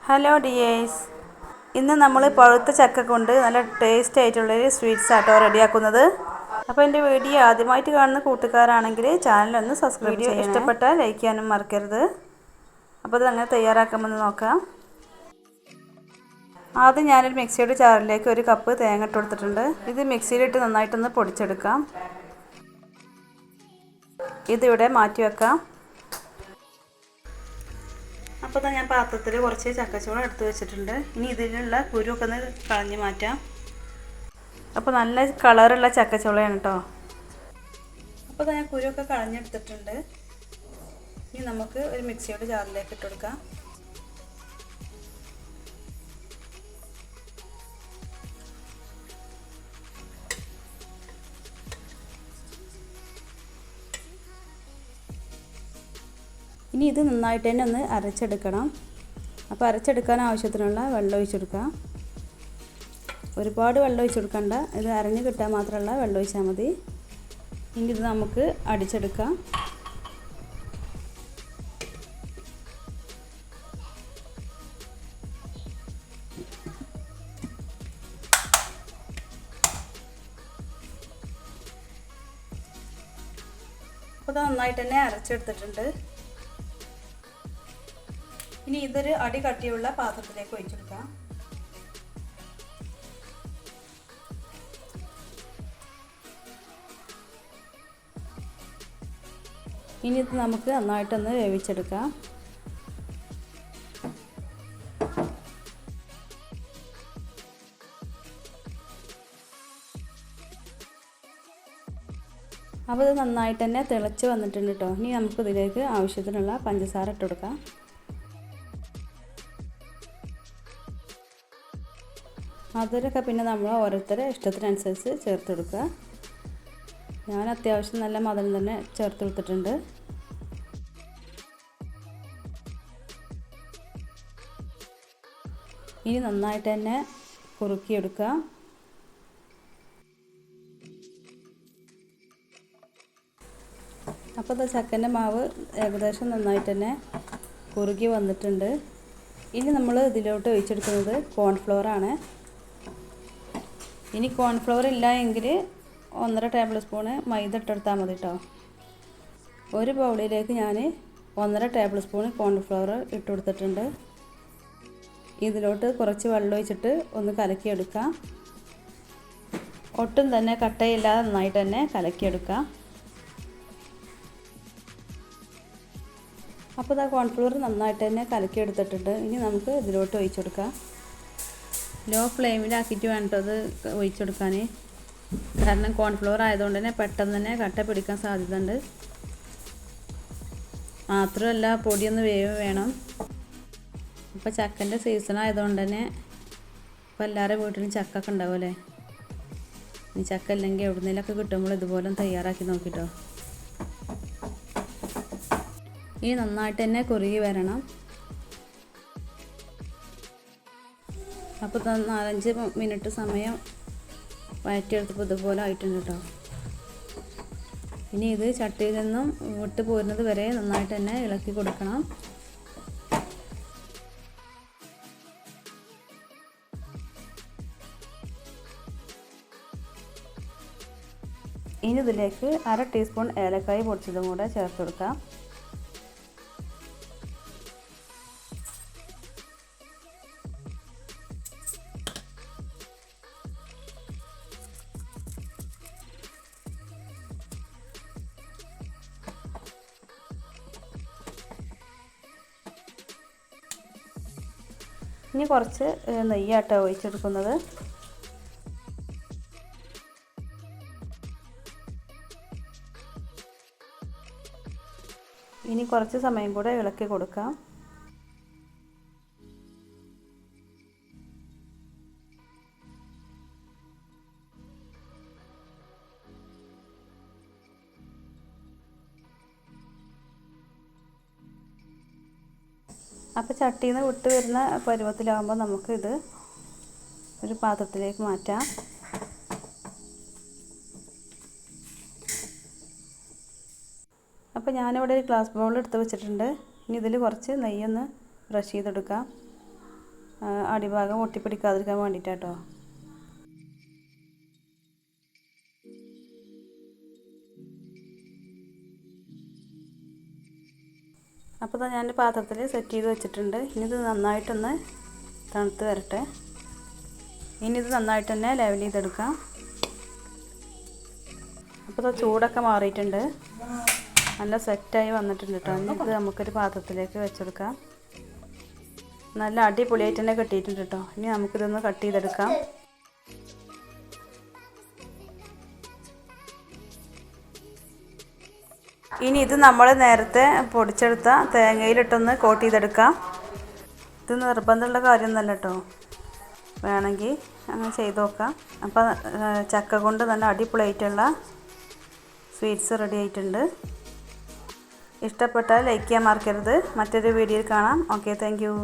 Hello dears, ഇന്ന് നമ്മൾ പഴുത്ത ചക്ക കൊണ്ട് നല്ല ടേസ്റ്റ് ആയിട്ടുള്ളൊരു സ്വീറ്റ്സ് ആട്ടോ റെഡിയാക്കുന്നത്. അപ്പോൾ എൻ്റെ വീഡിയോ ആദ്യമായിട്ട് കാണുന്ന കൂട്ടുകാരാണെങ്കിൽ ചാനലൊന്ന് സബ്സ്ക്രൈബ് ചെയ്യണം. ഇഷ്ടപ്പെട്ടാൽ ലൈക്ക് ചെയ്യാനും മറക്കരുത്. അപ്പോൾ ഇത് അങ്ങനെ തയ്യാറാക്കാമെന്ന് നോക്കാം. ആദ്യം ഞാനൊരു മിക്സിയുടെ ജാറിലേക്ക് 1 കപ്പ് തേങ്ങ ഇട്ട് കൊടുത്തിട്ടുണ്ട്. ഇത് മിക്സിയിലിട്ട് നന്നായിട്ടൊന്ന് പൊടിച്ചെടുക്കാം. ഇതിവിടെ മാറ്റി വെക്കാം. അപ്പോൾ ഞാൻ പാത്രത്തിൽ കുറച്ച് ചക്കച്ചോളം എടുത്ത് വെച്ചിട്ടുണ്ട്. ഇനി ഇതിലുള്ള കുരുവൊക്കെ ഒന്ന് കളഞ്ഞ് മാറ്റാം. അപ്പോൾ നല്ല കളറുള്ള ചക്കച്ചോളയാണ് കേട്ടോ. അപ്പോൾ ഞാൻ കുരുവൊക്കെ കളഞ്ഞെടുത്തിട്ടുണ്ട്. ഇനി നമുക്ക് ഒരു മിക്സിയുടെ ജാറിലേക്ക് ഇട്ട് കൊടുക്കാം. ഇനി ഇത് നന്നായിട്ട് തന്നെ ഒന്ന് അരച്ചെടുക്കണം. അപ്പോൾ അരച്ചെടുക്കാൻ ആവശ്യത്തിനുള്ള വെള്ളം ഒഴിച്ചെടുക്കാം. ഒരുപാട് വെള്ളം ഒഴിച്ചെടുക്കണ്ട, ഇത് അരഞ്ഞ് കിട്ടാൻ മാത്രമുള്ള വെള്ളം ഒഴിച്ചാൽ മതി. ഇനി ഇത് നമുക്ക് അടിച്ചെടുക്കാം. അപ്പോൾ ഇത് നന്നായിട്ട് തന്നെ അരച്ചെടുത്തിട്ടുണ്ട്. ഇനി ഇതൊരു അടി കട്ടിയുള്ള പാത്രത്തിലേക്ക് ഒഴിച്ചെടുക്കാം. ഇനി ഇത് നമുക്ക് നന്നായിട്ടൊന്ന് വേവിച്ചെടുക്കാം. അപ്പോൾ ഇത് നന്നായിട്ട് തന്നെ തിളച്ച് വന്നിട്ടുണ്ട് കേട്ടോ. ഇനി നമുക്ക് ഇതിലേക്ക് ആവശ്യത്തിനുള്ള പഞ്ചസാര ഇട്ട് കൊടുക്കാം. മധുരമൊക്കെ പിന്നെ നമ്മൾ ഓരോരുത്തരുടെ ഇഷ്ടത്തിനനുസരിച്ച് ചേർത്ത് കൊടുക്കുക. ഞാൻ അത്യാവശ്യം നല്ല മധുരം തന്നെ ചേർത്ത് കൊടുത്തിട്ടുണ്ട്. ഇനി നന്നായിട്ട് തന്നെ കുറുക്കിയെടുക്കുക. അപ്പോൾ ഇത് ചക്കൻ്റെ മാവ് ഏകദേശം നന്നായിട്ട് തന്നെ കുറുകി വന്നിട്ടുണ്ട്. ഇനി നമ്മൾ ഇതിലോട്ട് ഒഴിച്ചെടുക്കുന്നത് കോൺഫ്ലവറാണ്. ഇനി കോൺഫ്ലവർ ഇല്ല എങ്കിൽ 1.5 ടേബിൾ സ്പൂണ് മൈദ ഇട്ടെടുത്താൽ മതി കേട്ടോ. ഒരു ബൗളിലേക്ക് ഞാൻ 1.5 ടേബിൾ സ്പൂൺ കോൺഫ്ലവർ ഇട്ട് കൊടുത്തിട്ടുണ്ട്. ഇതിലോട്ട് കുറച്ച് വെള്ളം ഒഴിച്ചിട്ട് ഒന്ന് കലക്കിയെടുക്കാം. ഒട്ടും തന്നെ കട്ടയില്ലാതെ നന്നായിട്ട് തന്നെ കലക്കിയെടുക്കാം. അപ്പോൾ ഇതാ കോൺഫ്ലവർ നന്നായിട്ട് തന്നെ കലക്കിയെടുത്തിട്ടുണ്ട്. ഇനി നമുക്ക് ഇതിലോട്ട് ഒഴിച്ചെടുക്കാം. ലോ ഫ്ലെയിമിലാക്കിയിട്ട് വേണ്ടത് അത് ഒഴിച്ചെടുക്കാൻ. കാരണം കോൺഫ്ലവർ ആയതുകൊണ്ട് തന്നെ പെട്ടെന്ന് തന്നെ കട്ട പിടിക്കാൻ സാധ്യത ഉണ്ട്. മാത്രമല്ല പൊടിയൊന്ന് വേവ് വേണം. ഇപ്പോൾ ചക്കൻ്റെ സീസൺ ആയതുകൊണ്ട് തന്നെ ഇപ്പോൾ എല്ലാവരുടെ വീട്ടിലും ചക്കൊക്കെ ഉണ്ടാവുമല്ലേ. ഇനി ചക്ക അല്ലെങ്കിൽ എവിടുന്നേലൊക്കെ കിട്ടുമ്പോൾ ഇതുപോലെ തയ്യാറാക്കി നോക്കിട്ടോ. ഇനി നന്നായിട്ട് തന്നെ കുറുകി വരണം. അപ്പോൾ 4-5 മിനിറ്റ് സമയം വഴറ്റിയെടുത്തപ്പോൾ ഇതുപോലെ ആയിട്ടുണ്ട് കേട്ടോ. ഇനി ഇത് ചട്ടിയിൽ നിന്നും വിട്ട് പോരുന്നത് വരെ നന്നായിട്ട് തന്നെ ഇളക്കി കൊടുക്കണം. ഇനി ഇതിലേക്ക് 1/2 ടീസ്പൂൺ ഏലക്കായ പൊടിച്ചതും കൂടെ ചേർത്ത് കൊടുക്കാം. ഇനി കുറച്ച് നെയ്യാട്ടോ ഒഴിച്ചെടുക്കുന്നത്. ഇനി കുറച്ച് സമയം കൂടെ ഇളക്കി കൊടുക്കാം. അപ്പോൾ ചട്ടിയിൽ നിന്ന് വിട്ട് വരുന്ന പരുവത്തിലാകുമ്പോൾ നമുക്കിത് ഒരു പാത്രത്തിലേക്ക് മാറ്റാം. അപ്പോൾ ഞാനിവിടെ ഒരു ഗ്ലാസ് ബൗൾ എടുത്ത് വെച്ചിട്ടുണ്ട്. ഇനി ഇതിൽ കുറച്ച് നെയ്യൊന്ന് ബ്രഷ് ചെയ്തെടുക്കാം. അടിഭാഗം ഒട്ടിപ്പിടിക്കാതിരിക്കാൻ വേണ്ടിയിട്ടാട്ടോ. അപ്പോൾ ഞാൻ പാത്രത്തിൽ സെറ്റ് ചെയ്ത് വെച്ചിട്ടുണ്ട്. ഇനി ഇത് നന്നായിട്ടൊന്ന് തണുത്ത് വരട്ടെ. ഇനി ഇത് നന്നായിട്ട് തന്നെ ലെവൽ ചെയ്തെടുക്കാം. അപ്പോൾ ചൂടൊക്കെ മാറിയിട്ടുണ്ട്, നല്ല സെറ്റായി വന്നിട്ടുണ്ട് കേട്ടോ. ഇനി ഇത് നമുക്കൊരു പാത്രത്തിലേക്ക് വെച്ചെടുക്കാം. നല്ല അടിപൊളിയായിട്ട് തന്നെ കെട്ടിയിട്ടുണ്ട് കേട്ടോ. ഇനി നമുക്കിതൊന്ന് കട്ട് ചെയ്തെടുക്കാം. ഇനി ഇത് നമ്മൾ നേരത്തെ പൊടിച്ചെടുത്ത തേങ്ങയിലിട്ടൊന്ന് കോട്ട് ചെയ്തെടുക്കാം. ഇത് നിർബന്ധമുള്ള കാര്യമൊന്നുമല്ല കേട്ടോ, വേണമെങ്കിൽ അങ്ങനെ ചെയ്ത് നോക്കാം. അപ്പോൾ ചക്ക കൊണ്ട് നല്ല അടിപൊളിയായിട്ടുള്ള സ്വീറ്റ്സ് റെഡി ആയിട്ടുണ്ട്. ഇഷ്ടപ്പെട്ടാൽ ലൈക്ക് ചെയ്യാൻ മറക്കരുത്. മറ്റൊരു വീഡിയോയിൽ കാണാം. Okay, thank you.